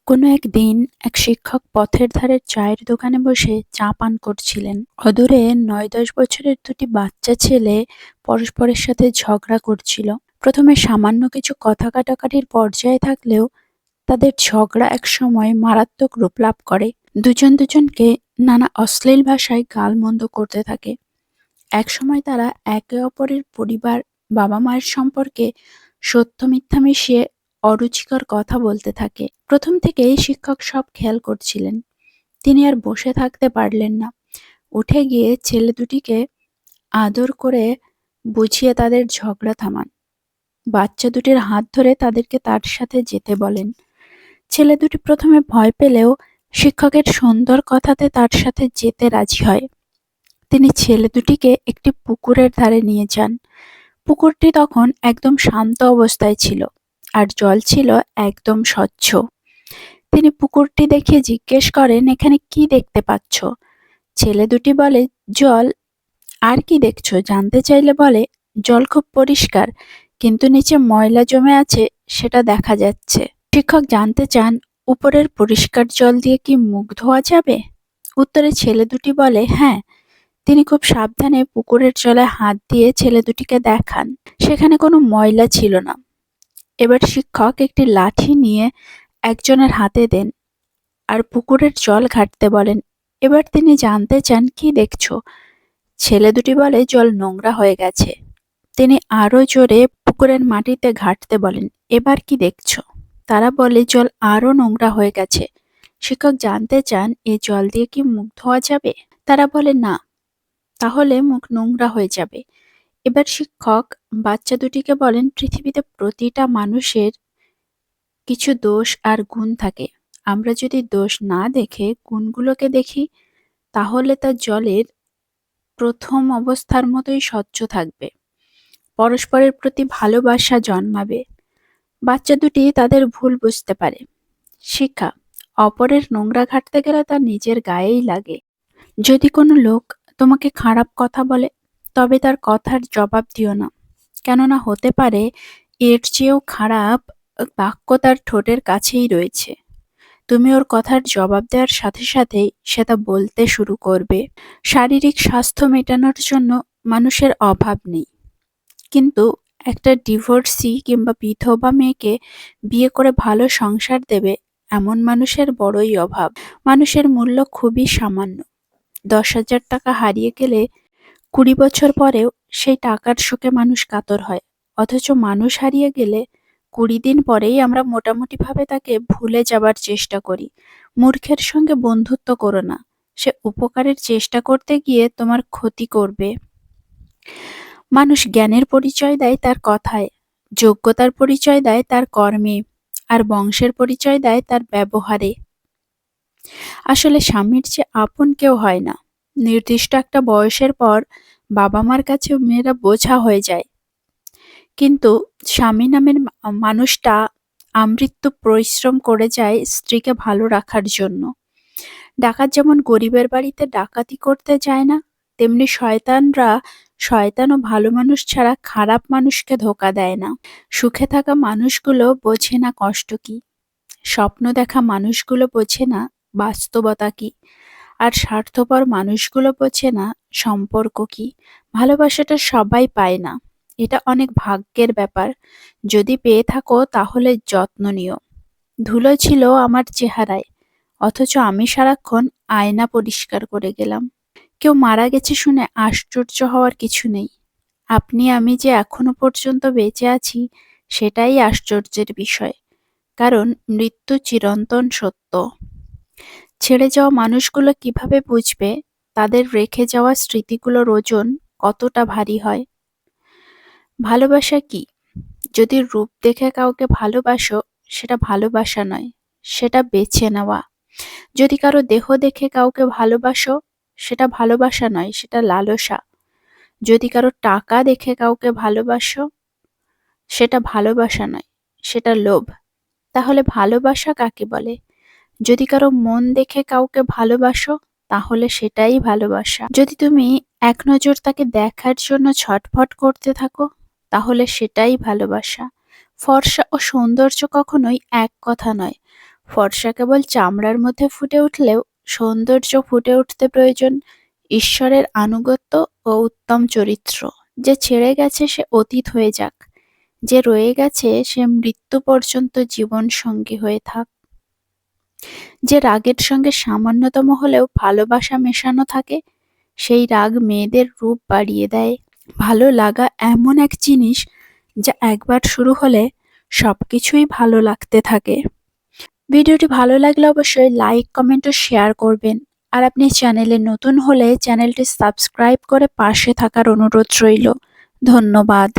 কোনো একদিন এক শিক্ষক পথের ধারের চায়ের দোকানে বসে চা পান করছিলেন। অদূরে ৯-১০ বছরের দুটি বাচ্চা ছেলে পরস্পরের সাথে ঝগড়া করছিল। প্রথমে সামান্য কিছু কথা কাটাকাটির পর্যায়ে থাকলেও তাদের ঝগড়া একসময় মারাত্মক রূপ লাভ করে। দুজন দুজনকে নানা অশ্লীল ভাষায় গালমন্দ করতে থাকে। একসময় তারা একে অপরের পরিবার, বাবা মায়ের সম্পর্কে সত্য মিথ্যা মিশিয়ে অরুচিকর কথা বলতে থাকে। প্রথম থেকেই শিক্ষক সব খেয়াল করছিলেন। তিনি আর বসে থাকতে পারলেন না। উঠে গিয়ে ছেলে দুটিকে আদর করে বুঝিয়ে তাদের ঝগড়া থামান। বাচ্চা দুটির হাত ধরে তাদেরকে তার সাথে যেতে বলেন। ছেলে দুটি প্রথমে ভয় পেলেও শিক্ষকের সুন্দর কথাতে তার সাথে যেতে রাজি হয়। তিনি ছেলে দুটিকে একটি পুকুরের ধারে নিয়ে যান। পুকুরটি তখন একদম শান্ত অবস্থায় ছিল, আর জল ছিল একদম স্বচ্ছ। তিনি পুকুরটি দেখে জিজ্ঞেস করেন, এখানে কি দেখতে পাচ্ছ? ছেলে দুটি বলে, জল। আর কি দেখছো? জানতে চাইলে বলে, জল খুব পরিষ্কার, কিন্তু নিচে ময়লা জমে আছে, সেটা দেখা যাচ্ছে। শিক্ষক জানতে চান, উপরের পরিষ্কার জল দিয়ে কি মুখ ধোয়া যাবে? উত্তরে ছেলে দুটি বলে, হ্যাঁ। তিনি খুব সাবধানে পুকুরের জলে হাত দিয়ে ছেলে দুটিকে দেখান। সেখানে কোনো ময়লা ছিল না। এবার শিক্ষক একটি লাঠি নিয়ে একজনের হাতে দেন আর পুকুরের জল ঘাঁটতে বলেন। এবার তিনি জানতে চান, কি দেখছো? ছেলে দুটি বলে, জল নোংরা হয়ে গেছে। তিনি আরো জোরে পুকুরের মাটিতে ঘাঁটতে বলেন। এবার কি দেখছো? তারা বলে, জল আরো নোংরা হয়ে গেছে। শিক্ষক জানতে চান, এই জল দিয়ে কি মুখ ধোয়া যাবে? তারা বলে, না, তাহলে মুখ নোংরা হয়ে যাবে। এবার শিক্ষক বাচ্চা দুটিকে বলেন, পৃথিবীতে প্রতিটা মানুষের কিছু দোষ আর গুণ থাকে। আমরা যদি দোষ না দেখে গুণগুলোকে দেখি, তাহলে তা জলের প্রথম অবস্থার মতোই স্বচ্ছ থাকবে। পরস্পরের প্রতি ভালোবাসা জন্মাবে। বাচ্চা দুটি তাদের ভুল বুঝতে পারে। শিক্ষা: অপরের নোংরা ঘাঁটতে গেলে তার নিজের গায়েই লাগে। যদি কোনো লোক তোমাকে খারাপ কথা বলে, তবে তার কথার জবাব দিও না। কেননা হতে পারে এর চেয়েও খারাপ বাক্য তার ঠোঁটের কাছেই রয়েছে। তুমি ওর কথার জবাব দেওয়ার সাথে সাথেই সেটা বলতে শুরু করবে। শারীরিক স্বাস্থ্য মেটানোর জন্য মানুষের অভাব নেই, কিন্তু একটা ডিভোর্সি কিংবা বিধবা মেয়েকে বিয়ে করে ভালো সংসার দেবে এমন মানুষের বড়ই অভাব। মানুষের মূল্য খুবই সামান্য। 10,000 টাকা হারিয়ে গেলে 20 বছর পরেও সেই টাকার শোকে মানুষ কাতর হয়। অথচ মানুষ হারিয়ে গেলে 20 দিন পরেই আমরা মোটামুটিভাবে তাকে ভুলে যাবার চেষ্টা করি। মূর্খের সঙ্গে বন্ধুত্ব করো না। সে উপকারের চেষ্টা করতে গিয়ে তোমার ক্ষতি করবে। মানুষ জ্ঞানের পরিচয় দেয় তার কথায়, যোগ্যতার পরিচয় দেয় তার কর্মে, আর বংশের পরিচয় দেয় তার ব্যবহারে। আসলে স্বামীর চেয়ে আপন কেউ হয় না। নির্দিষ্ট একটা বয়সের পর বাবা মার কাছে মেয়েরা বোঝা হয়ে যায়, কিন্তু স্বামী নামের মানুষটা আমৃত্যু পরিশ্রম করে যায় স্ত্রীকে ভালো রাখার জন্য। ডাকাত যেমন গরিবের বাড়িতে ডাকাতি করতে যায় না, তেমনি শয়তানও ভালো মানুষ ছাড়া খারাপ মানুষকে ধোঁকা দেয় না। সুখে থাকা মানুষগুলো বোঝে না কষ্ট কি, স্বপ্ন দেখা মানুষগুলো বোঝে না বাস্তবতা কি, আর স্বার্থপর মানুষগুলো বোঝে না সম্পর্ক কি। ভালোবাসাটা সবাই পায় না, এটা অনেক ভাগ্যের ব্যাপার। যদি পেয়ে থাকো তাহলে যত্ন নিও। ধুলো ছিল আমার চেহারায়, অথচ আমি সারাক্ষণ আয়না পরিষ্কার করে গেলাম। কেউ মারা গেছে শুনে আশ্চর্য হওয়ার কিছু নেই। আপনি আমি যে এখনো পর্যন্ত বেঁচে আছি, সেটাই আশ্চর্যের বিষয়। কারণ মৃত্যু চিরন্তন সত্য। ছেড়ে যাওয়া মানুষগুলো কিভাবে বুঝবে তাদের রেখে যাওয়া স্মৃতিগুলোর ওজন কতটা ভারী হয়? ভালোবাসা কি? যদি রূপ দেখে কাউকে ভালোবাসো, সেটা ভালোবাসা নয়, সেটা বেছে নেওয়া। যদি কারো দেহ দেখে কাউকে ভালোবাসো, সেটা ভালোবাসা নয়, সেটা লালসা। যদি কারো টাকা দেখে কাউকে ভালোবাসো, সেটা ভালোবাসা নয়, সেটা লোভ। তাহলে ভালোবাসা কাকে বলে? যদি কারো মন দেখে কাউকে ভালোবাসো, তাহলে সেটাই ভালোবাসা। যদি তুমি এক নজর তাকে দেখার জন্য ছটফট করতে থাকো, তাহলে সেটাই ভালোবাসা। ফর্সা ও সৌন্দর্য কখনোই এক কথা নয়। ফর্সা কেবল চামড়ার মধ্যে ফুটে উঠলেও সৌন্দর্য ফুটে উঠতে প্রয়োজন ঈশ্বরের আনুগত্য ও উত্তম চরিত্র। যে ছেড়ে গেছে সে অতীত হয়ে যাক, যে রয়ে গেছে সে মৃত্যু পর্যন্ত জীবন সঙ্গী হয়ে থাক। যে রাগের সঙ্গে সামান্যতম হলেও ভালোবাসা মেশানো থাকে, সেই রাগ মেয়েদের রূপ বাড়িয়ে দেয়। ভালো লাগা এমন এক জিনিস যা একবার শুরু হলে সবকিছুই ভালো লাগতে থাকে। ভিডিওটি ভালো লাগলে অবশ্যই লাইক, কমেন্ট ও শেয়ার করবেন। আর আপনি চ্যানেলে নতুন হলে চ্যানেলটি সাবস্ক্রাইব করে পাশে থাকার অনুরোধ রইল। ধন্যবাদ।